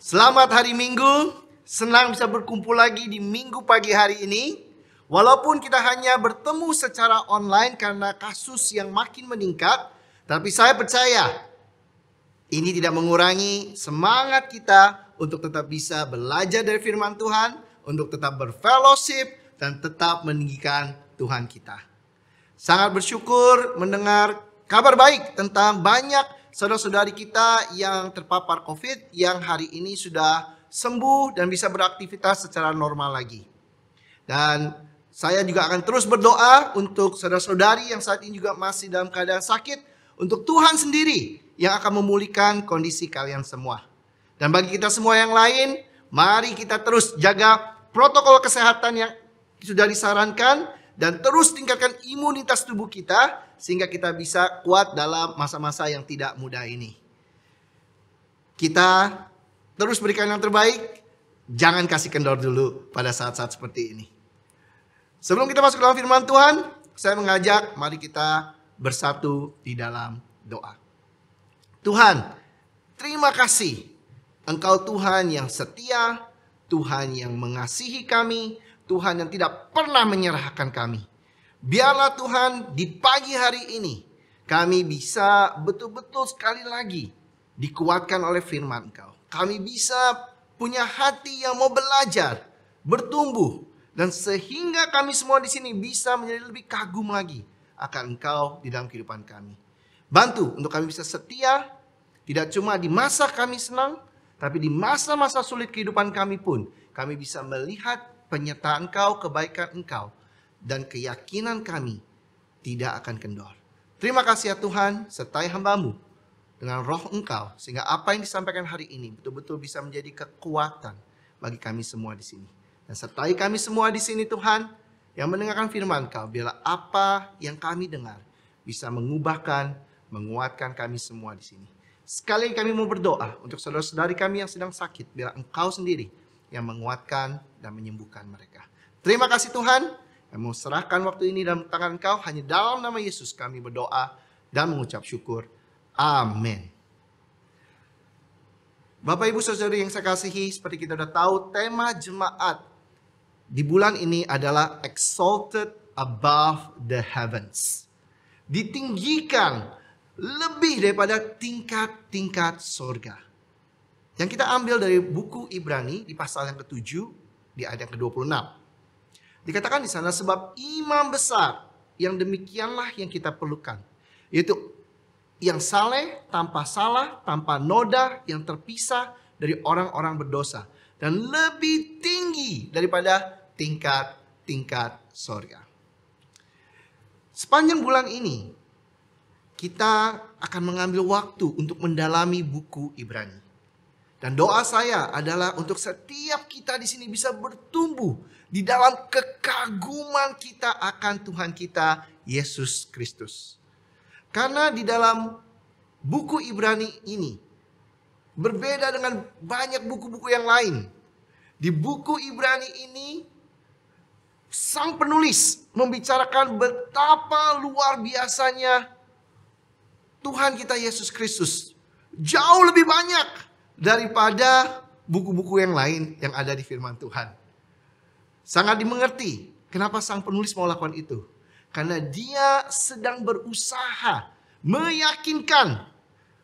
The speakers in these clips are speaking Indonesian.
Selamat hari Minggu, senang bisa berkumpul lagi di Minggu pagi hari ini. Walaupun kita hanya bertemu secara online karena kasus yang makin meningkat, tapi saya percaya ini tidak mengurangi semangat kita untuk tetap bisa belajar dari firman Tuhan, untuk tetap berfellowship dan tetap meninggikan Tuhan kita. Sangat bersyukur mendengar kabar baik tentang banyak saudara-saudari kita yang terpapar COVID yang hari ini sudah sembuh dan bisa beraktivitas secara normal lagi. Dan saya juga akan terus berdoa untuk saudara-saudari yang saat ini juga masih dalam keadaan sakit, untuk Tuhan sendiri yang akan memulihkan kondisi kalian semua. Dan bagi kita semua yang lain, mari kita terus jaga protokol kesehatan yang sudah disarankan dan terus tingkatkan imunitas tubuh kita sehingga kita bisa kuat dalam masa-masa yang tidak mudah ini. Kita terus berikan yang terbaik, jangan kasih kendor dulu pada saat-saat seperti ini. Sebelum kita masuk dalam firman Tuhan, saya mengajak mari kita bersatu di dalam doa. Tuhan, terima kasih. Engkau Tuhan yang setia, Tuhan yang mengasihi kami, Tuhan yang tidak pernah menyerahkan kami. Biarlah Tuhan di pagi hari ini kami bisa betul-betul sekali lagi dikuatkan oleh firman Engkau. Kami bisa punya hati yang mau belajar, bertumbuh, dan sehingga kami semua di sini bisa menjadi lebih kagum lagi akan Engkau di dalam kehidupan kami. Bantu untuk kami bisa setia, tidak cuma di masa kami senang, tapi di masa-masa sulit kehidupan kami pun, kami bisa melihat penyertaan Engkau, kebaikan Engkau, dan keyakinan kami tidak akan kendor. Terima kasih ya Tuhan, sertai hamba-Mu dengan roh Engkau, sehingga apa yang disampaikan hari ini betul-betul bisa menjadi kekuatan bagi kami semua di sini. Dan sertai kami semua di sini Tuhan, yang mendengarkan firman Kau, biarlah apa yang kami dengar bisa mengubahkan, menguatkan kami semua di sini. Sekali kami mau berdoa untuk saudara-saudari kami yang sedang sakit, biarlah Engkau sendiri yang menguatkan dan menyembuhkan mereka. Terima kasih Tuhan, kami mau serahkan waktu ini dalam tangan Engkau, hanya dalam nama Yesus kami berdoa dan mengucap syukur. Amin. Bapak Ibu Saudari yang saya kasihi, seperti kita sudah tahu, tema jemaat di bulan ini adalah exalted above the heavens. Ditinggikan lebih daripada tingkat-tingkat surga. Yang kita ambil dari buku Ibrani di pasal yang ke-7 di ayat yang ke-26. Dikatakan di sana, sebab imam besar yang demikianlah yang kita perlukan, yaitu yang saleh, tanpa salah, tanpa noda, yang terpisah dari orang-orang berdosa, dan lebih tinggi daripada tingkat-tingkat surga. Sepanjang bulan ini kita akan mengambil waktu untuk mendalami buku Ibrani. Dan doa saya adalah untuk setiap kita di sini bisa bertumbuh di dalam kekaguman kita akan Tuhan kita Yesus Kristus. Karena di dalam buku Ibrani ini berbeda dengan banyak buku-buku yang lain. Di buku Ibrani ini sang penulis membicarakan betapa luar biasanya Tuhan kita Yesus Kristus. Jauh lebih banyak daripada buku-buku yang lain yang ada di firman Tuhan. Sangat dimengerti kenapa sang penulis mau lakukan itu. Karena dia sedang berusaha meyakinkan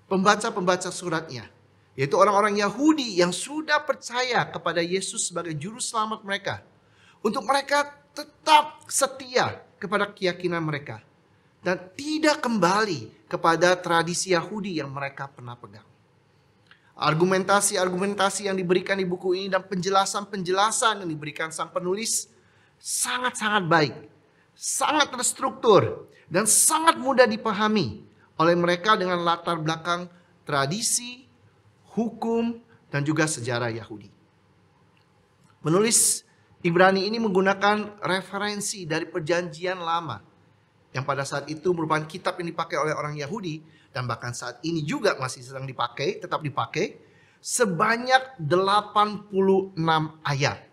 pembaca-pembaca suratnya. Yaitu orang-orang Yahudi yang sudah percaya kepada Yesus sebagai juru selamat mereka. Untuk mereka tetap setia kepada keyakinan mereka. Dan tidak kembali kepada tradisi Yahudi yang mereka pernah pegang. Argumentasi-argumentasi yang diberikan di buku ini dan penjelasan-penjelasan yang diberikan sang penulis sangat-sangat baik. Sangat terstruktur dan sangat mudah dipahami oleh mereka dengan latar belakang tradisi, hukum, dan juga sejarah Yahudi. Penulis Ibrani ini menggunakan referensi dari Perjanjian Lama yang pada saat itu merupakan kitab yang dipakai oleh orang Yahudi dan bahkan saat ini juga masih sedang dipakai, tetap dipakai, sebanyak 86 ayat.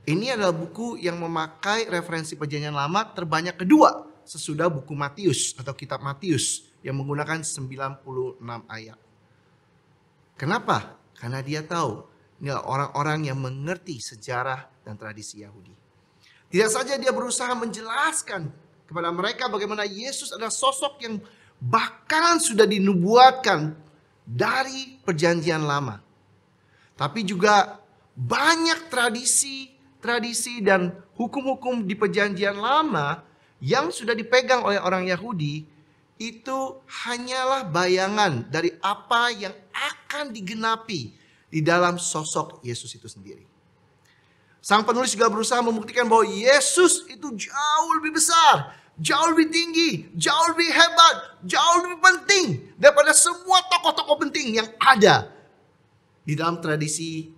Ini adalah buku yang memakai referensi Perjanjian Lama terbanyak kedua sesudah buku Matius atau kitab Matius yang menggunakan 96 ayat. Kenapa Karena dia tahu inilah orang-orang yang mengerti sejarah dan tradisi Yahudi. Tidak saja dia berusaha menjelaskan kepada mereka bagaimana Yesus adalah sosok yang bahkan sudah dinubuatkan dari perjanjian lama. Tapi juga banyak tradisi dan hukum-hukum di perjanjian lama yang sudah dipegang oleh orang Yahudi itu hanyalah bayangan dari apa yang akan digenapi di dalam sosok Yesus itu sendiri. Sang penulis juga berusaha membuktikan bahwa Yesus itu jauh lebih besar, jauh lebih tinggi, jauh lebih hebat, jauh lebih penting daripada semua tokoh-tokoh penting yang ada di dalam tradisi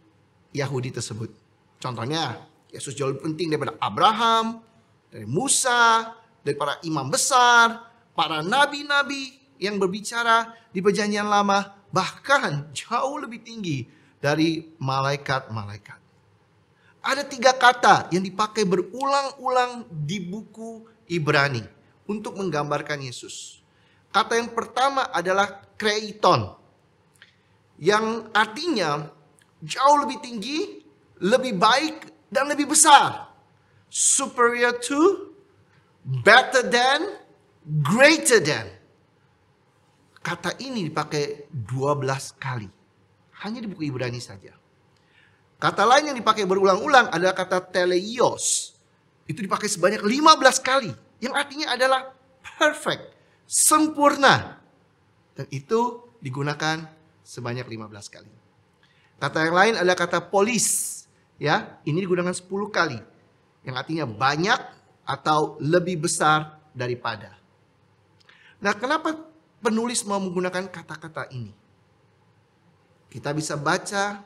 Yahudi tersebut. Contohnya, Yesus jauh lebih penting daripada Abraham, dari Musa, dari para imam besar, para nabi-nabi yang berbicara di perjanjian lama, bahkan jauh lebih tinggi dari malaikat-malaikat. Ada 3 kata yang dipakai berulang-ulang di buku Ibrani untuk menggambarkan Yesus. Kata yang pertama adalah kreiton, yang artinya jauh lebih tinggi, lebih baik, dan lebih besar. Superior to, better than, greater than. Kata ini dipakai 12 kali. Hanya di buku Ibrani saja. Kata lain yang dipakai berulang-ulang adalah kata teleios. Itu dipakai sebanyak 15 kali. Yang artinya adalah perfect, sempurna. Dan itu digunakan sebanyak 15 kali. Kata yang lain adalah kata polis. Ya, ini digunakan 10 kali. Yang artinya banyak atau lebih besar daripada. Nah, kenapa penulis mau menggunakan kata-kata ini? Kita bisa baca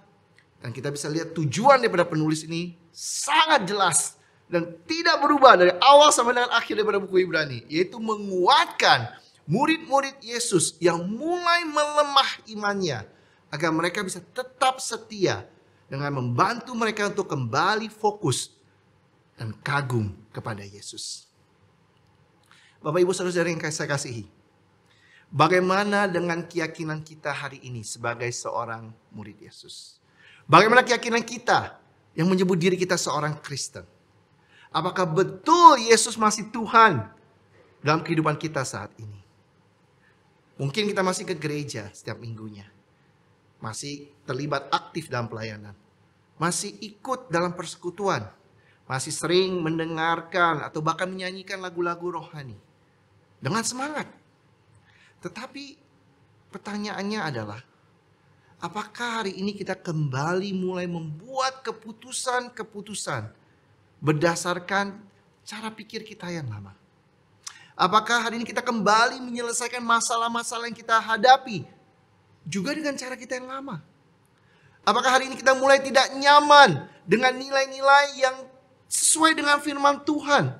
dan kita bisa lihat tujuan daripada penulis ini sangat jelas dan tidak berubah dari awal sampai dengan akhir daripada buku Ibrani. Yaitu menguatkan murid-murid Yesus yang mulai melemah imannya. Agar mereka bisa tetap setia dengan membantu mereka untuk kembali fokus dan kagum kepada Yesus. Bapak Ibu Saudara yang saya kasihi. Bagaimana dengan keyakinan kita hari ini sebagai seorang murid Yesus? Bagaimana keyakinan kita yang menyebut diri kita seorang Kristen? Apakah betul Yesus masih Tuhan dalam kehidupan kita saat ini? Mungkin kita masih ke gereja setiap minggunya. Masih terlibat aktif dalam pelayanan. Masih ikut dalam persekutuan. Masih sering mendengarkan atau bahkan menyanyikan lagu-lagu rohani. Dengan semangat. Tetapi pertanyaannya adalah, apakah hari ini kita kembali mulai membuat keputusan-keputusan berdasarkan cara pikir kita yang lama? Apakah hari ini kita kembali menyelesaikan masalah-masalah yang kita hadapi juga dengan cara kita yang lama? Apakah hari ini kita mulai tidak nyaman dengan nilai-nilai yang sesuai dengan firman Tuhan?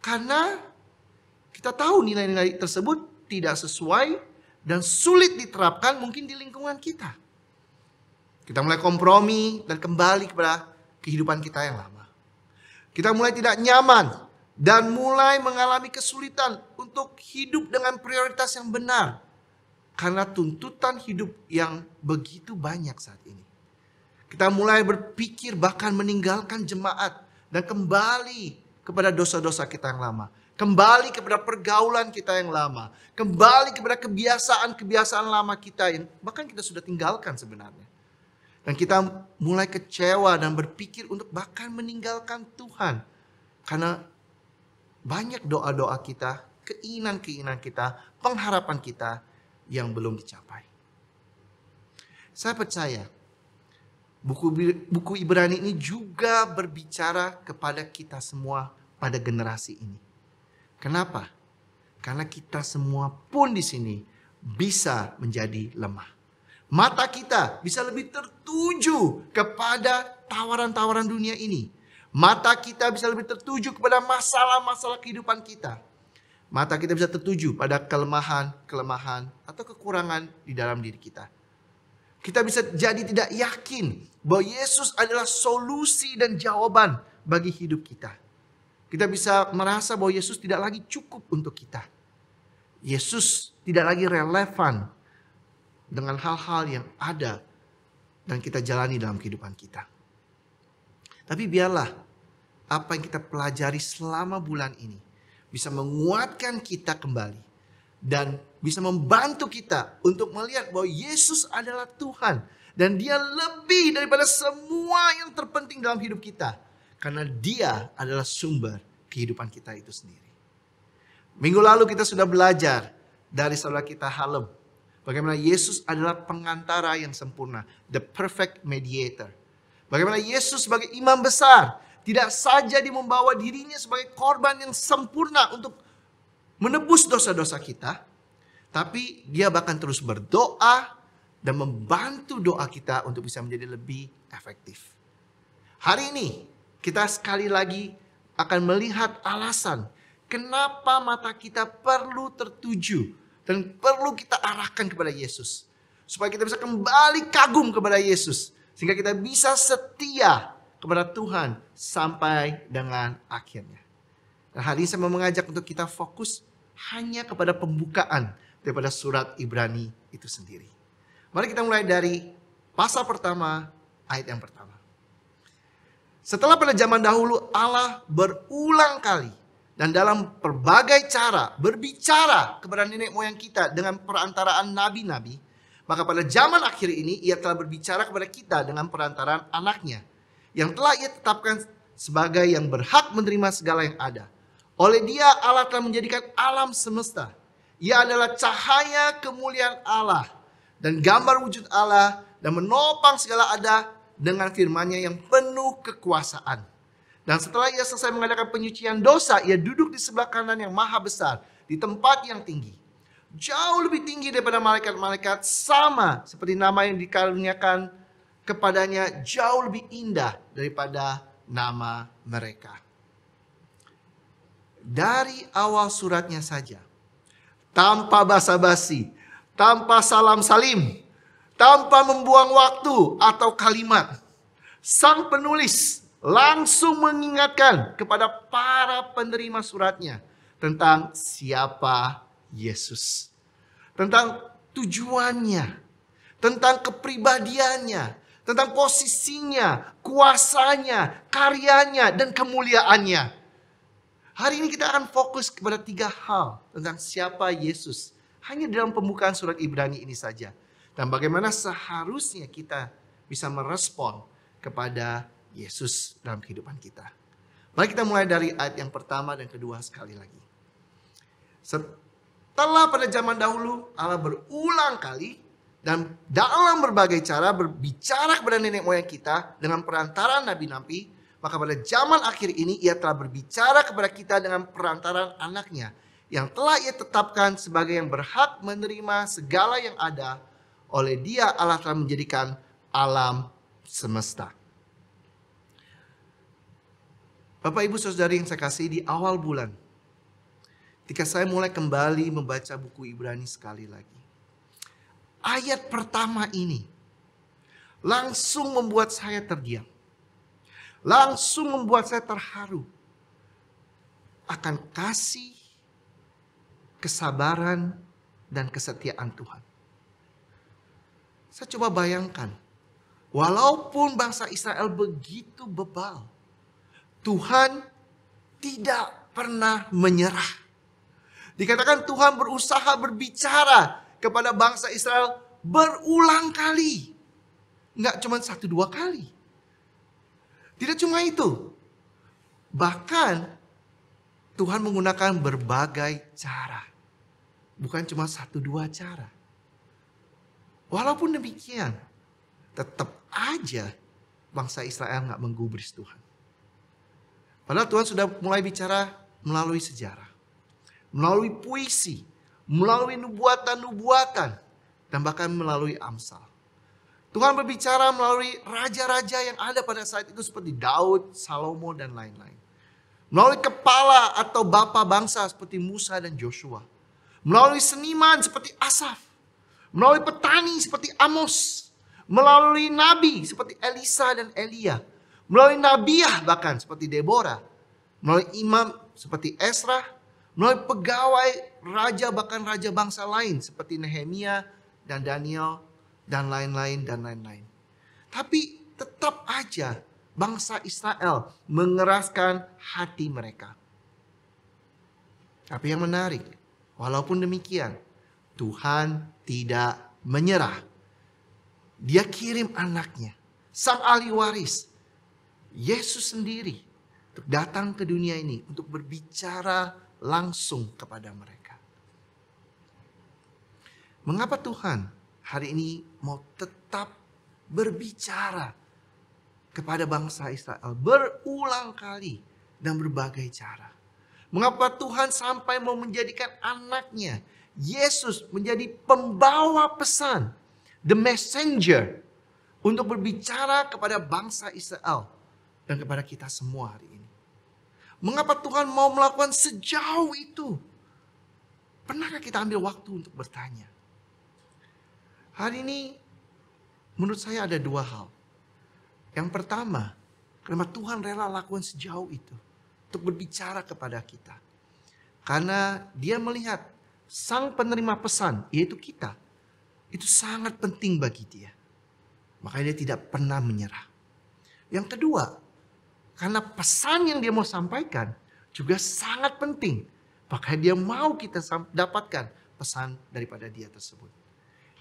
Karena kita tahu nilai-nilai tersebut tidak sesuai dan sulit diterapkan mungkin di lingkungan kita. Kita mulai kompromi dan kembali kepada kehidupan kita yang lama. Kita mulai tidak nyaman dan mulai mengalami kesulitan untuk hidup dengan prioritas yang benar. Karena tuntutan hidup yang begitu banyak saat ini. Kita mulai berpikir bahkan meninggalkan jemaat dan kembali kepada dosa-dosa kita yang lama. Kembali kepada pergaulan kita yang lama. Kembali kepada kebiasaan-kebiasaan lama kita yang bahkan kita sudah tinggalkan sebenarnya. Dan kita mulai kecewa dan berpikir untuk bahkan meninggalkan Tuhan. Karena banyak doa-doa kita, keinginan-keinginan kita, pengharapan kita yang belum dicapai. Saya percaya buku Ibrani ini juga berbicara kepada kita semua pada generasi ini. Kenapa? Karena kita semua pun di sini bisa menjadi lemah. Mata kita bisa lebih tertuju kepada tawaran-tawaran dunia ini. Mata kita bisa lebih tertuju kepada masalah-masalah kehidupan kita. Mata kita bisa tertuju pada kelemahan atau kekurangan di dalam diri kita. Kita bisa jadi tidak yakin bahwa Yesus adalah solusi dan jawaban bagi hidup kita. Kita bisa merasa bahwa Yesus tidak lagi cukup untuk kita. Yesus tidak lagi relevan dengan hal-hal yang ada dan kita jalani dalam kehidupan kita. Tapi biarlah apa yang kita pelajari selama bulan ini bisa menguatkan kita kembali dan bisa membantu kita untuk melihat bahwa Yesus adalah Tuhan dan Dia lebih daripada semua yang terpenting dalam hidup kita, karena Dia adalah sumber kehidupan kita itu sendiri. Minggu lalu kita sudah belajar dari saudara kita Halem bagaimana Yesus adalah pengantara yang sempurna, the perfect mediator. Bagaimana Yesus sebagai imam besar tidak saja dia membawa dirinya sebagai korban yang sempurna untuk menebus dosa-dosa kita, tapi dia bahkan terus berdoa dan membantu doa kita untuk bisa menjadi lebih efektif. Hari ini kita sekali lagi akan melihat alasan kenapa mata kita perlu tertuju dan perlu kita arahkan kepada Yesus. Supaya kita bisa kembali kagum kepada Yesus. Sehingga kita bisa setia kepada Tuhan sampai dengan akhirnya. Dan hari ini saya mau mengajak untuk kita fokus hanya kepada pembukaan daripada surat Ibrani itu sendiri. Mari kita mulai dari pasal pertama, ayat yang pertama. Setelah pada zaman dahulu Allah berulang kali dan dalam berbagai cara berbicara kepada nenek moyang kita dengan perantaraan nabi-nabi, maka pada zaman akhir ini Ia telah berbicara kepada kita dengan perantaraan anaknya, yang telah Ia tetapkan sebagai yang berhak menerima segala yang ada. Oleh Dia Allah telah menjadikan alam semesta. Ia adalah cahaya kemuliaan Allah dan gambar wujud Allah, dan menopang segala ada dengan firman-Nya yang penuh kekuasaan. Dan setelah Ia selesai mengadakan penyucian dosa, Ia duduk di sebelah kanan yang maha besar, di tempat yang tinggi, jauh lebih tinggi daripada malaikat-malaikat, sama seperti nama yang dikaruniakan kepadanya jauh lebih indah daripada nama mereka. Dari awal suratnya saja, tanpa basa-basi, tanpa salam salim, tanpa membuang waktu atau kalimat, sang penulis langsung mengingatkan kepada para penerima suratnya tentang siapa Yesus, tentang tujuannya, tentang kepribadiannya, tentang posisinya, kuasanya, karyanya, dan kemuliaannya. Hari ini kita akan fokus kepada 3 hal tentang siapa Yesus, hanya dalam pembukaan surat Ibrani ini saja, dan bagaimana seharusnya kita bisa merespon kepada Yesus dalam kehidupan kita. Mari kita mulai dari ayat yang pertama dan kedua sekali lagi. Setelah pada zaman dahulu Allah berulang kali dan dalam berbagai cara berbicara kepada nenek moyang kita dengan perantaraan nabi-nabi, maka pada zaman akhir ini Ia telah berbicara kepada kita dengan perantaraan anaknya, yang telah Ia tetapkan sebagai yang berhak menerima segala yang ada. Oleh Dia Allah telah menjadikan alam semesta. Bapak, Ibu, Saudari yang saya kasih, di awal bulan, ketika saya mulai kembali membaca buku Ibrani sekali lagi, ayat pertama ini langsung membuat saya terdiam. Langsung membuat saya terharu akan kasih, kesabaran, dan kesetiaan Tuhan. Saya coba bayangkan, walaupun bangsa Israel begitu bebal, Tuhan tidak pernah menyerah. Dikatakan Tuhan berusaha berbicara kepada bangsa Israel berulang kali. Enggak cuma 1-2 kali. Tidak cuma itu. Bahkan Tuhan menggunakan berbagai cara. Bukan cuma 1-2 cara. Walaupun demikian, tetap aja bangsa Israel enggak menggubris Tuhan. Padahal Tuhan sudah mulai bicara melalui sejarah, melalui puisi, melalui nubuatan-nubuatan, dan bahkan melalui Amsal. Tuhan berbicara melalui raja-raja yang ada pada saat itu seperti Daud, Salomo, dan lain-lain. Melalui kepala atau bapa bangsa seperti Musa dan Joshua. Melalui seniman seperti Asaf. Melalui petani seperti Amos. Melalui nabi seperti Elisa dan Elia. Melalui nabiah bahkan seperti Deborah. Melalui imam seperti Ezra. Melalui pegawai raja bahkan raja bangsa lain seperti Nehemia dan Daniel dan lain-lain dan lain-lain. Tapi tetap aja bangsa Israel mengeraskan hati mereka. Tapi yang menarik, walaupun demikian, Tuhan tidak menyerah. Dia kirim anaknya, sang ahli waris, Yesus sendiri, untuk datang ke dunia ini untuk berbicara langsung kepada mereka. Mengapa Tuhan hari ini mau tetap berbicara kepada bangsa Israel berulang kali dan berbagai cara? Mengapa Tuhan sampai mau menjadikan anaknya Yesus menjadi pembawa pesan, the messenger, untuk berbicara kepada bangsa Israel dan kepada kita semua hari ini? Mengapa Tuhan mau melakukan sejauh itu? Pernahkah kita ambil waktu untuk bertanya? Hari ini menurut saya ada dua hal. Yang pertama, kenapa Tuhan rela lakukan sejauh itu untuk berbicara kepada kita? Karena dia melihat sang penerima pesan, yaitu kita, itu sangat penting bagi dia. Makanya dia tidak pernah menyerah. Yang kedua, karena pesan yang dia mau sampaikan juga sangat penting. Makanya dia mau kita dapatkan pesan daripada dia tersebut.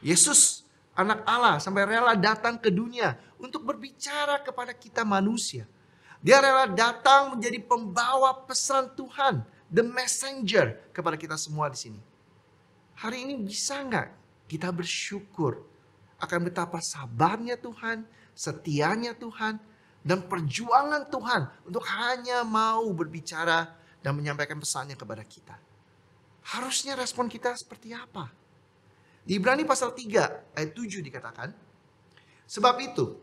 Yesus, anak Allah, sampai rela datang ke dunia untuk berbicara kepada kita manusia. Dia rela datang menjadi pembawa pesan Tuhan, the messenger, kepada kita semua di sini. Hari ini bisa nggak kita bersyukur akan betapa sabarnya Tuhan, setianya Tuhan, dan perjuangan Tuhan untuk hanya mau berbicara dan menyampaikan pesannya kepada kita? Harusnya respon kita seperti apa? Di Ibrani pasal 3 ayat 7 dikatakan, sebab itu,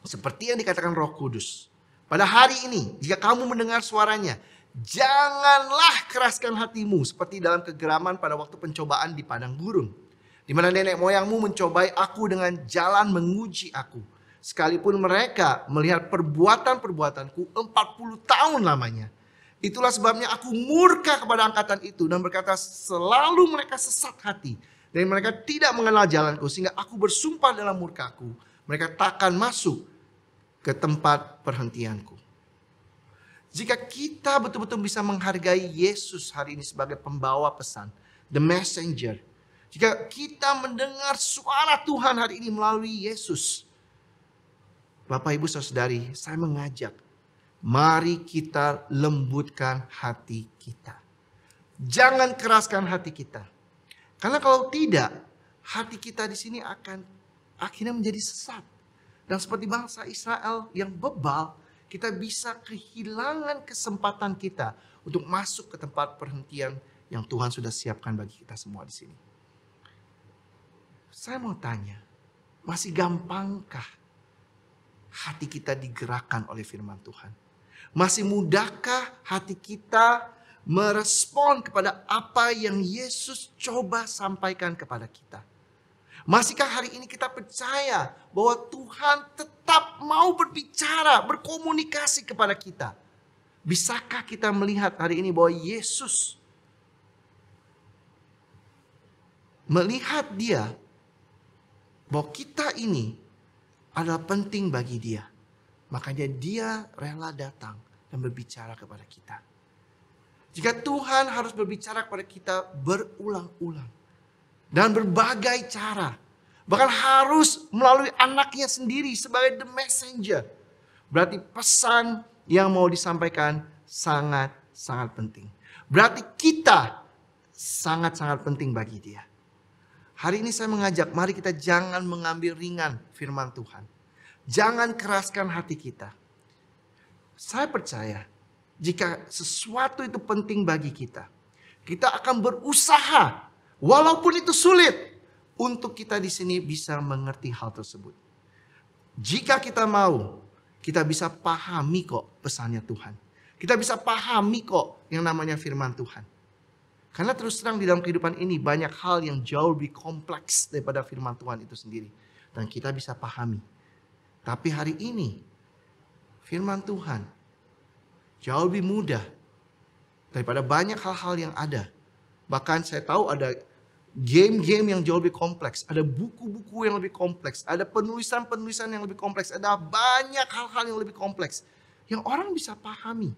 seperti yang dikatakan Roh Kudus, pada hari ini jika kamu mendengar suaranya, janganlah keraskan hatimu seperti dalam kegeraman pada waktu pencobaan di padang gurun, di mana nenek moyangmu mencobai aku dengan jalan menguji aku, sekalipun mereka melihat perbuatan-perbuatanku 40 tahun lamanya. Itulah sebabnya aku murka kepada angkatan itu dan berkata, selalu mereka sesat hati dan mereka tidak mengenal jalanku, sehingga aku bersumpah dalam murkaku, mereka takkan masuk ke tempat perhentianku. Jika kita betul-betul bisa menghargai Yesus hari ini sebagai pembawa pesan, the messenger. Jika kita mendengar suara Tuhan hari ini melalui Yesus, Bapak, Ibu, Saudari, saya mengajak, mari kita lembutkan hati kita. Jangan keraskan hati kita. Karena kalau tidak, hati kita di sini akan akhirnya menjadi sesat. Dan seperti bangsa Israel yang bebal, kita bisa kehilangan kesempatan kita untuk masuk ke tempat perhentian yang Tuhan sudah siapkan bagi kita semua di sini. Saya mau tanya, masih gampangkah hati kita digerakkan oleh firman Tuhan? Masih mudahkah hati kita merespon kepada apa yang Yesus coba sampaikan kepada kita? Masihkah hari ini kita percaya bahwa Tuhan tetap mau berbicara, berkomunikasi kepada kita? Bisakah kita melihat hari ini bahwa Yesus melihat dia, bahwa kita ini adalah penting bagi dia. Makanya dia rela datang dan berbicara kepada kita. Jika Tuhan harus berbicara kepada kita berulang-ulang dan berbagai cara, bahkan harus melalui anaknya sendiri sebagai the messenger, berarti pesan yang mau disampaikan sangat-sangat penting. Berarti kita sangat-sangat penting bagi dia. Hari ini saya mengajak, mari kita jangan mengambil ringan firman Tuhan. Jangan keraskan hati kita. Saya percaya, jika sesuatu itu penting bagi kita, kita akan berusaha, walaupun itu sulit, untuk kita di sini bisa mengerti hal tersebut. Jika kita mau, kita bisa pahami kok pesannya Tuhan. Kita bisa pahami kok yang namanya firman Tuhan. Karena terus terang di dalam kehidupan ini banyak hal yang jauh lebih kompleks daripada firman Tuhan itu sendiri. Dan kita bisa pahami. Tapi hari ini firman Tuhan jauh lebih mudah daripada banyak hal-hal yang ada. Bahkan saya tahu ada game-game yang jauh lebih kompleks, ada buku-buku yang lebih kompleks, ada penulisan-penulisan yang lebih kompleks, ada banyak hal-hal yang lebih kompleks yang orang bisa pahami.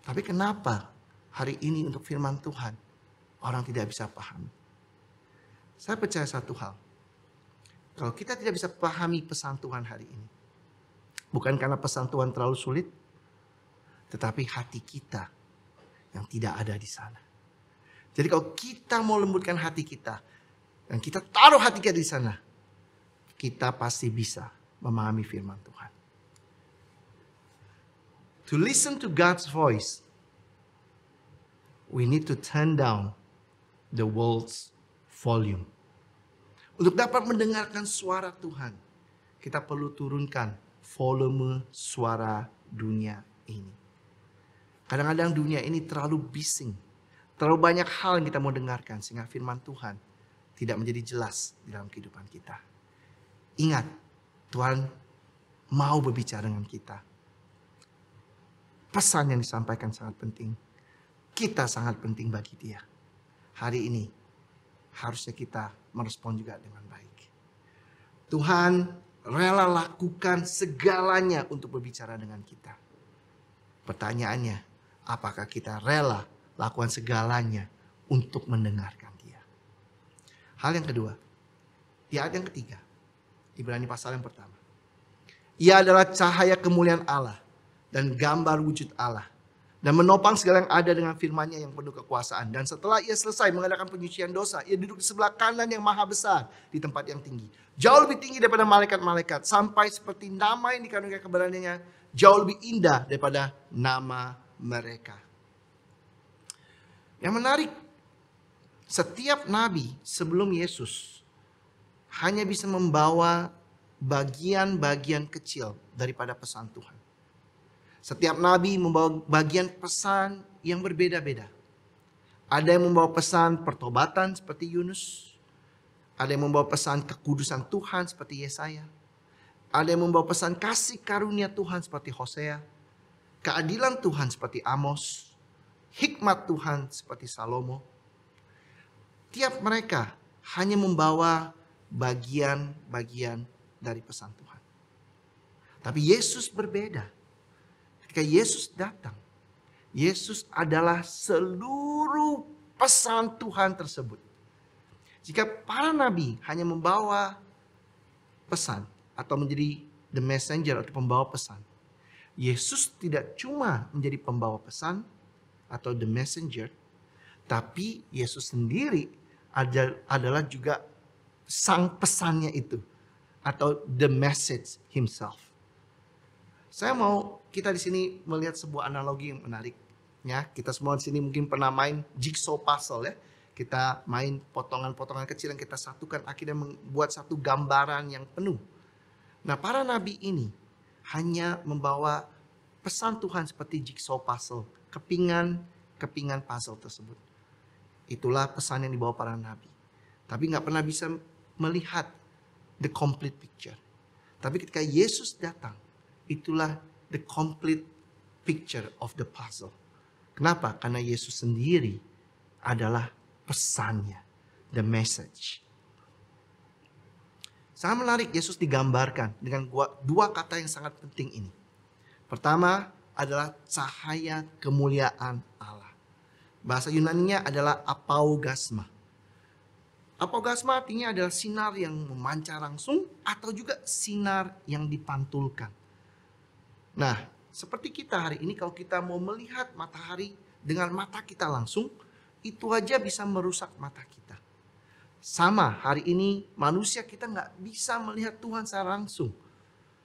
Tapi kenapa hari ini untuk firman Tuhan orang tidak bisa pahami? Saya percaya satu hal. Kalau kita tidak bisa pahami pesan Tuhan hari ini, bukan karena pesan Tuhan terlalu sulit, tetapi hati kita yang tidak ada di sana. Jadi kalau kita mau lembutkan hati kita, dan kita taruh hati kita di sana, kita pasti bisa memahami firman Tuhan. To listen to God's voice, we need to turn down the world's volume. Untuk dapat mendengarkan suara Tuhan, kita perlu turunkan volume suara dunia ini. Kadang-kadang dunia ini terlalu bising. Terlalu banyak hal yang kita mau dengarkan sehingga firman Tuhan tidak menjadi jelas di dalam kehidupan kita. Ingat, Tuhan mau berbicara dengan kita. Pesan yang disampaikan sangat penting. Kita sangat penting bagi Dia. Hari ini harusnya kita merespon juga dengan baik. Tuhan rela lakukan segalanya untuk berbicara dengan kita. Pertanyaannya, apakah kita rela lakukan segalanya untuk mendengarkan Dia? Hal yang kedua, di ayat yang ketiga, Ibrani pasal yang pertama. Ia adalah cahaya kemuliaan Allah dan gambar wujud Allah, dan menopang segala yang ada dengan firman-Nya yang penuh kekuasaan. Dan setelah Ia selesai mengadakan penyucian dosa, Ia duduk di sebelah kanan yang maha besar di tempat yang tinggi. Jauh lebih tinggi daripada malaikat-malaikat, sampai seperti nama yang dikandungkan keberaniannya jauh lebih indah daripada nama mereka. Yang menarik, setiap nabi sebelum Yesus hanya bisa membawa bagian-bagian kecil daripada pesan Tuhan. Setiap nabi membawa bagian pesan yang berbeda-beda. Ada yang membawa pesan pertobatan seperti Yunus. Ada yang membawa pesan kekudusan Tuhan seperti Yesaya. Ada yang membawa pesan kasih karunia Tuhan seperti Hosea. Keadilan Tuhan seperti Amos. Hikmat Tuhan seperti Salomo. Tiap mereka hanya membawa bagian-bagian dari pesan Tuhan. Tapi Yesus berbeda. Ketika Yesus datang, Yesus adalah seluruh pesan Tuhan tersebut. Jika para nabi hanya membawa pesan atau menjadi the messenger atau pembawa pesan, Yesus tidak cuma menjadi pembawa pesan atau the messenger, tapi Yesus sendiri adalah juga sang pesannya itu atau the message himself. Saya mau kita di sini melihat sebuah analogi yang menarik. Ya, kita semua di sini mungkin pernah main jigsaw puzzle ya. Kita main potongan-potongan kecil yang kita satukan akhirnya membuat satu gambaran yang penuh. Nah, para nabi ini hanya membawa pesan Tuhan seperti jigsaw puzzle, kepingan puzzle tersebut. Itulah pesan yang dibawa para nabi. Tapi nggak pernah bisa melihat the complete picture. Tapi ketika Yesus datang, itulah the complete picture of the puzzle. Kenapa? Karena Yesus sendiri adalah pesannya, the message. Sangat menarik Yesus digambarkan dengan dua kata yang sangat penting ini. Pertama adalah cahaya kemuliaan Allah. Bahasa Yunaninya adalah apaugasma. Apaugasma artinya adalah sinar yang memancar langsung atau juga sinar yang dipantulkan. Nah, seperti kita hari ini kalau kita mau melihat matahari dengan mata kita langsung, itu aja bisa merusak mata kita. Sama hari ini manusia kita nggak bisa melihat Tuhan secara langsung.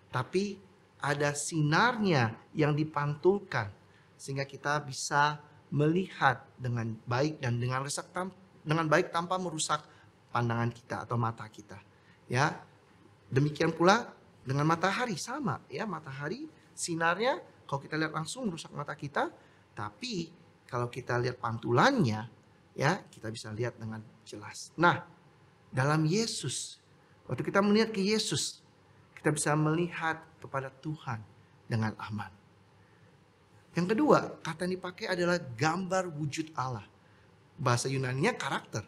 Tapi ada sinarnya yang dipantulkan sehingga kita bisa melihat dengan baik dan dengan baik tanpa merusak pandangan kita atau mata kita. Ya, demikian pula dengan matahari sama ya, matahari sinarnya kalau kita lihat langsung merusak mata kita, tapi kalau kita lihat pantulannya ya kita bisa lihat dengan jelas. Nah, dalam Yesus, waktu kita melihat ke Yesus, kita bisa melihat kepada Tuhan dengan aman. Yang kedua, kata yang dipakai adalah gambar wujud Allah. Bahasa Yunaninya karakter.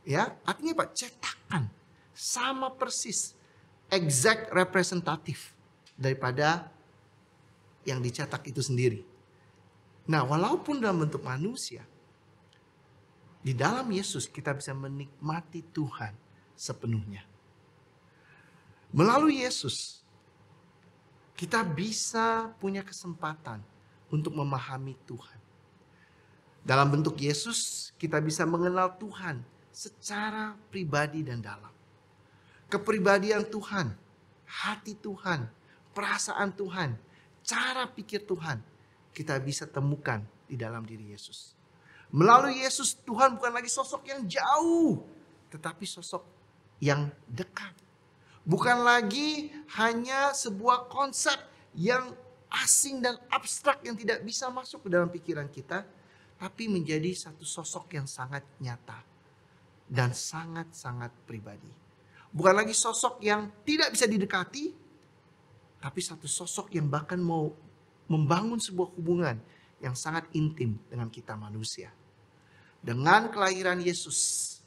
Ya, artinya apa? Cetakan. Sama persis. Exact representatif daripada yang dicetak itu sendiri. Nah, walaupun dalam bentuk manusia, di dalam Yesus kita bisa menikmati Tuhan sepenuhnya. Melalui Yesus, kita bisa punya kesempatan untuk memahami Tuhan. Dalam bentuk Yesus, kita bisa mengenal Tuhan secara pribadi dan dalam. Kepribadian Tuhan, hati Tuhan, perasaan Tuhan, cara pikir Tuhan, kita bisa temukan di dalam diri Yesus. Melalui Yesus, Tuhan bukan lagi sosok yang jauh, tetapi sosok yang dekat. Bukan lagi hanya sebuah konsep yang asing dan abstrak yang tidak bisa masuk ke dalam pikiran kita, tapi menjadi satu sosok yang sangat nyata dan sangat-sangat pribadi. Bukan lagi sosok yang tidak bisa didekati, tapi satu sosok yang bahkan mau membangun sebuah hubungan yang sangat intim dengan kita manusia. Dengan kelahiran Yesus,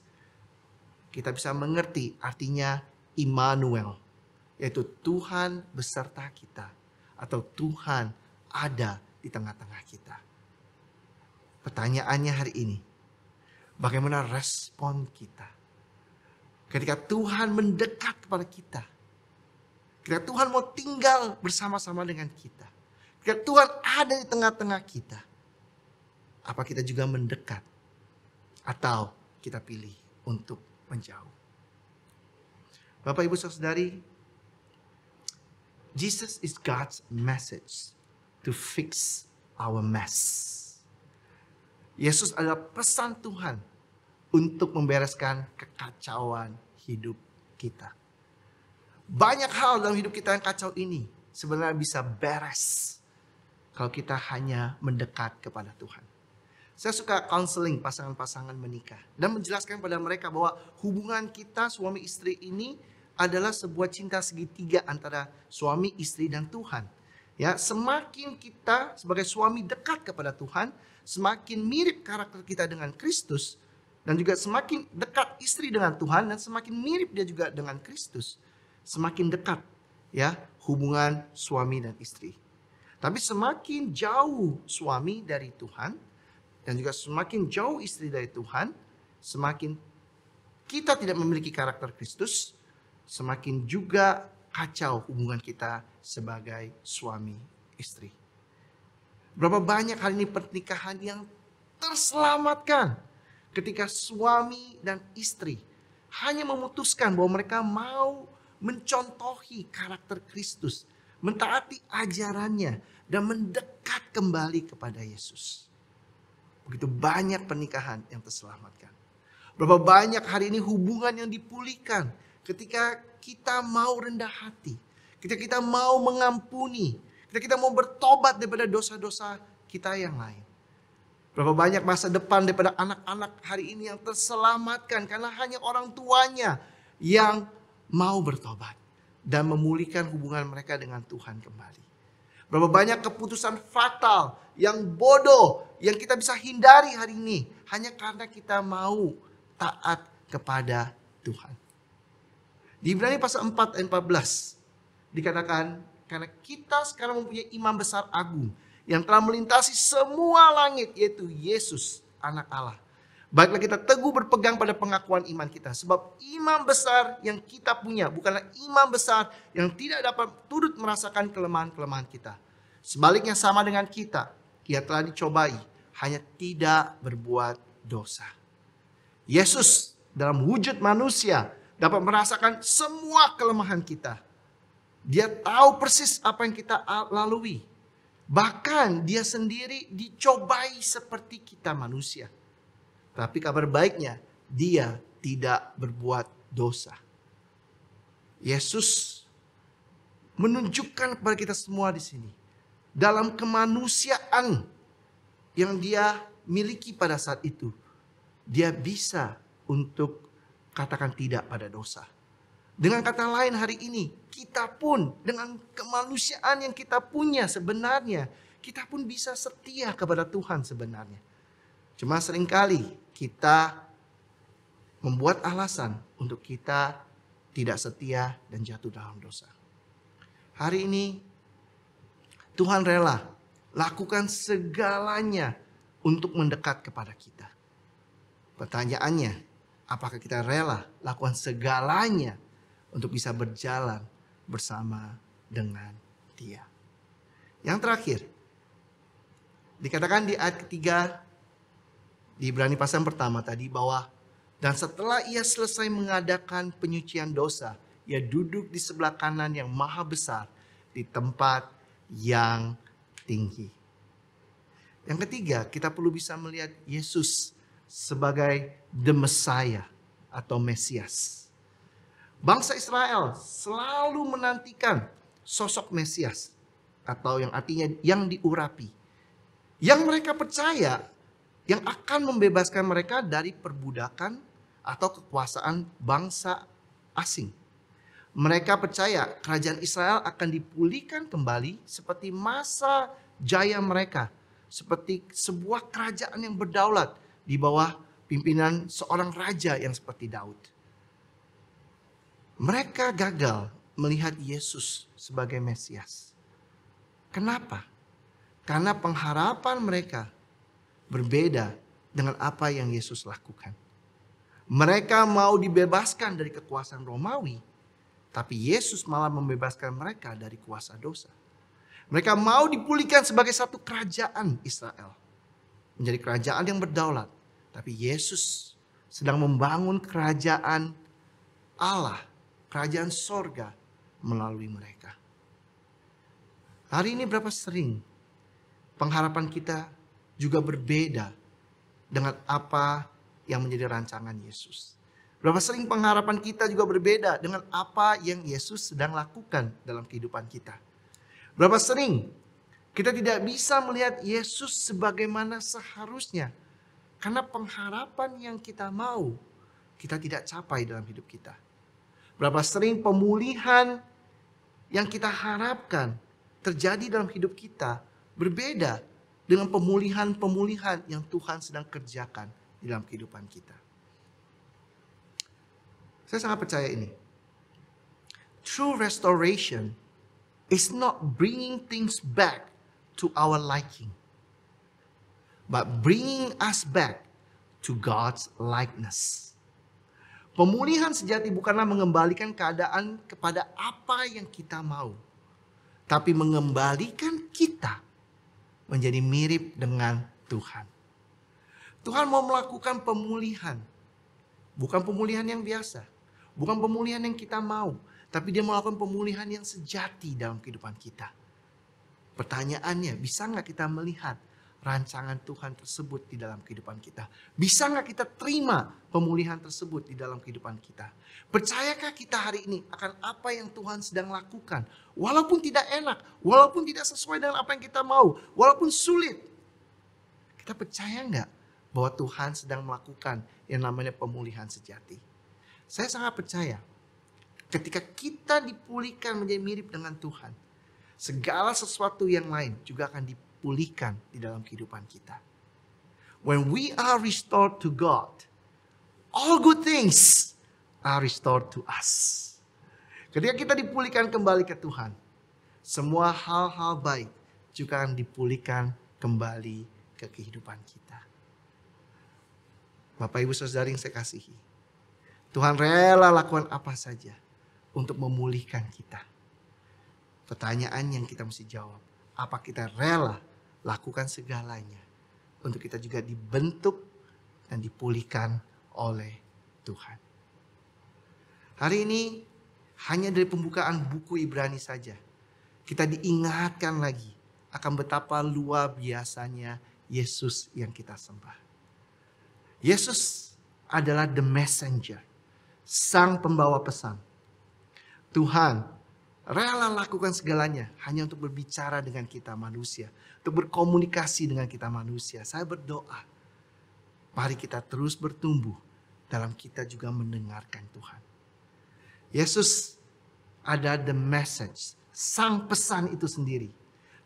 kita bisa mengerti artinya Immanuel, yaitu Tuhan beserta kita, atau Tuhan ada di tengah-tengah kita. Pertanyaannya hari ini, bagaimana respon kita ketika Tuhan mendekat kepada kita? Ketika Tuhan mau tinggal bersama-sama dengan kita. Ketika Tuhan ada di tengah-tengah kita. Apa kita juga mendekat? Atau kita pilih untuk menjauh? Bapak, Ibu, Saudari, Jesus is God's message to fix our mess. Yesus adalah pesan Tuhan untuk membereskan kekacauan hidup kita. Banyak hal dalam hidup kita yang kacau ini sebenarnya bisa beres kalau kita hanya mendekat kepada Tuhan. Saya suka counseling pasangan-pasangan menikah dan menjelaskan pada mereka bahwa hubungan kita suami istri ini adalah sebuah cinta segitiga antara suami, istri, dan Tuhan. Ya, semakin kita sebagai suami dekat kepada Tuhan, semakin mirip karakter kita dengan Kristus, dan juga semakin dekat istri dengan Tuhan dan semakin mirip dia juga dengan Kristus, semakin dekat ya hubungan suami dan istri. Tapi semakin jauh suami dari Tuhan dan juga semakin jauh istri dari Tuhan, semakin kita tidak memiliki karakter Kristus, semakin juga kacau hubungan kita sebagai suami istri. Berapa banyak hari ini pernikahan yang terselamatkan ketika suami dan istri hanya memutuskan bahwa mereka mau mencontohi karakter Kristus, mentaati ajarannya, dan mendekat kembali kepada Yesus. Begitu banyak pernikahan yang terselamatkan. Berapa banyak hari ini hubungan yang dipulihkan ketika kita mau rendah hati, ketika kita mau mengampuni, ketika kita mau bertobat daripada dosa-dosa kita yang lain. Berapa banyak masa depan daripada anak-anak hari ini yang terselamatkan karena hanya orang tuanya yang mau bertobat dan memulihkan hubungan mereka dengan Tuhan kembali. Berapa banyak keputusan fatal yang bodoh yang kita bisa hindari hari ini hanya karena kita mau taat kepada Tuhan. Di Ibrani pasal 4 ayat 14 dikatakan, karena kita sekarang mempunyai imam besar agung yang telah melintasi semua langit, yaitu Yesus anak Allah. Baiklah kita teguh berpegang pada pengakuan iman kita. Sebab imam besar yang kita punya bukanlah imam besar yang tidak dapat turut merasakan kelemahan-kelemahan kita. Sebaliknya sama dengan kita, ia telah dicobai, hanya tidak berbuat dosa. Yesus dalam wujud manusia dapat merasakan semua kelemahan kita. Dia tahu persis apa yang kita lalui. Bahkan dia sendiri dicobai seperti kita manusia. Tapi kabar baiknya, dia tidak berbuat dosa. Yesus menunjukkan kepada kita semua di sini, dalam kemanusiaan yang dia miliki pada saat itu, dia bisa untuk katakan tidak pada dosa. Dengan kata lain hari ini, kita pun dengan kemanusiaan yang kita punya sebenarnya, kita pun bisa setia kepada Tuhan sebenarnya. Cuma seringkali kita membuat alasan untuk kita tidak setia dan jatuh dalam dosa. Hari ini Tuhan rela lakukan segalanya untuk mendekat kepada kita. Pertanyaannya, apakah kita rela lakukan segalanya untuk bisa berjalan bersama dengan Dia? Yang terakhir, dikatakan di ayat ketiga di Ibrani pasal yang pertama tadi bahwa dan setelah ia selesai mengadakan penyucian dosa, ia duduk di sebelah kanan yang maha besar di tempat yang tinggi. Yang ketiga, kita perlu bisa melihat Yesus sebagai the Messiah atau Mesias. Bangsa Israel selalu menantikan sosok Mesias atau yang artinya yang diurapi. Yang mereka percaya yang akan membebaskan mereka dari perbudakan atau kekuasaan bangsa asing. Mereka percaya kerajaan Israel akan dipulihkan kembali seperti masa jaya mereka. Seperti sebuah kerajaan yang berdaulat di bawah pimpinan seorang raja yang seperti Daud. Mereka gagal melihat Yesus sebagai Mesias. Kenapa? Karena pengharapan mereka berbeda dengan apa yang Yesus lakukan. Mereka mau dibebaskan dari kekuasaan Romawi, tapi Yesus malah membebaskan mereka dari kuasa dosa. Mereka mau dipulihkan sebagai satu kerajaan Israel. Menjadi kerajaan yang berdaulat. Tapi Yesus sedang membangun kerajaan Allah, kerajaan sorga melalui mereka. Hari ini berapa sering pengharapan kita juga berbeda dengan apa yang menjadi rancangan Yesus. Berapa sering pengharapan kita juga berbeda dengan apa yang Yesus sedang lakukan dalam kehidupan kita. Berapa sering kita tidak bisa melihat Yesus sebagaimana seharusnya. Karena pengharapan yang kita mau, kita tidak capai dalam hidup kita. Berapa sering pemulihan yang kita harapkan terjadi dalam hidup kita berbeda dengan pemulihan-pemulihan yang Tuhan sedang kerjakan di dalam kehidupan kita. Saya sangat percaya ini. True restoration is not bringing things back to our liking, but bringing us back to God's likeness. Pemulihan sejati bukanlah mengembalikan keadaan kepada apa yang kita mau, tapi mengembalikan kita menjadi mirip dengan Tuhan. Tuhan mau melakukan pemulihan. Bukan pemulihan yang biasa. Bukan pemulihan yang kita mau. Tapi dia melakukan pemulihan yang sejati dalam kehidupan kita. Pertanyaannya, bisa nggak kita melihat rancangan Tuhan tersebut di dalam kehidupan kita? Bisa nggak kita terima pemulihan tersebut di dalam kehidupan kita? Percayakah kita hari ini akan apa yang Tuhan sedang lakukan? Walaupun tidak enak, walaupun tidak sesuai dengan apa yang kita mau, walaupun sulit. Kita percaya nggak bahwa Tuhan sedang melakukan yang namanya pemulihan sejati? Saya sangat percaya ketika kita dipulihkan menjadi mirip dengan Tuhan, segala sesuatu yang lain juga akan dipulihkan di dalam kehidupan kita. When we are restored to God, all good things are restored to us. Ketika kita dipulihkan kembali ke Tuhan, semua hal-hal baik juga akan dipulihkan kembali ke kehidupan kita. Bapak Ibu Saudara yang saya kasihi, Tuhan rela lakukan apa saja untuk memulihkan kita. Pertanyaan yang kita mesti jawab, apa kita rela lakukan segalanya untuk kita juga dibentuk dan dipulihkan oleh Tuhan. Hari ini hanya dari pembukaan buku Ibrani saja kita diingatkan lagi akan betapa luar biasanya Yesus yang kita sembah. Yesus adalah the messenger, sang pembawa pesan. Tuhan rela lakukan segalanya hanya untuk berbicara dengan kita manusia, untuk berkomunikasi dengan kita manusia. Saya berdoa, mari kita terus bertumbuh dalam kita juga mendengarkan Tuhan. Yesus ada the message, sang pesan itu sendiri.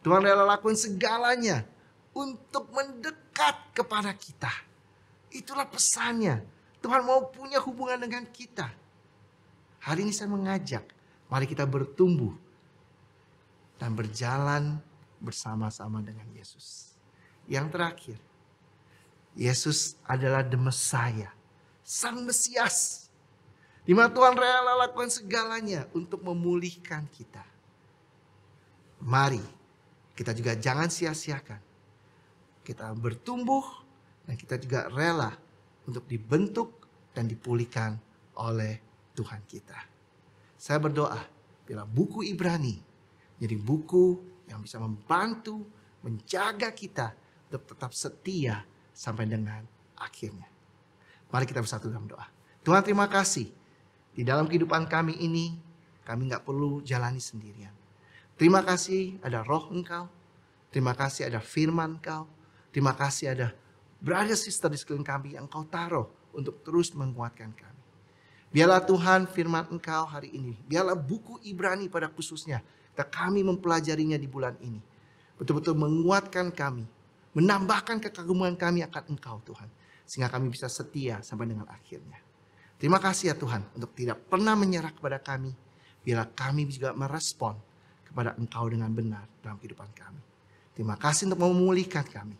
Tuhan rela lakukan segalanya untuk mendekat kepada kita. Itulah pesannya. Tuhan mau punya hubungan dengan kita. Hari ini saya mengajak, mari kita bertumbuh dan berjalan bersama-sama dengan Yesus. Yang terakhir, Yesus adalah the Messiah, Sang Mesias. Di mana Tuhan rela lakukan segalanya untuk memulihkan kita. Mari kita juga jangan sia-siakan. Kita bertumbuh dan kita juga rela untuk dibentuk dan dipulihkan oleh Tuhan kita. Saya berdoa bila buku Ibrani jadi buku yang bisa membantu menjaga kita untuk tetap setia sampai dengan akhirnya. Mari kita bersatu dalam doa. Tuhan, terima kasih. Di dalam kehidupan kami ini, kami gak perlu jalani sendirian. Terima kasih ada roh Engkau. Terima kasih ada firman Engkau. Terima kasih ada brother sister di sekeliling kami yang Engkau taruh untuk terus menguatkan kami. Biarlah Tuhan firman Engkau hari ini. Biarlah buku Ibrani pada khususnya. Kami mempelajarinya di bulan ini. Betul-betul menguatkan kami. Menambahkan kekaguman kami akan Engkau Tuhan. Sehingga kami bisa setia sampai dengan akhirnya. Terima kasih ya Tuhan untuk tidak pernah menyerah kepada kami. Biarlah kami juga merespon kepada Engkau dengan benar dalam kehidupan kami. Terima kasih untuk memulihkan kami.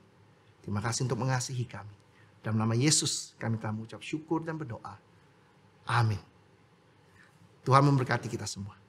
Terima kasih untuk mengasihi kami. Dalam nama Yesus kami telah mengucap syukur dan berdoa. Amin. Tuhan memberkati kita semua.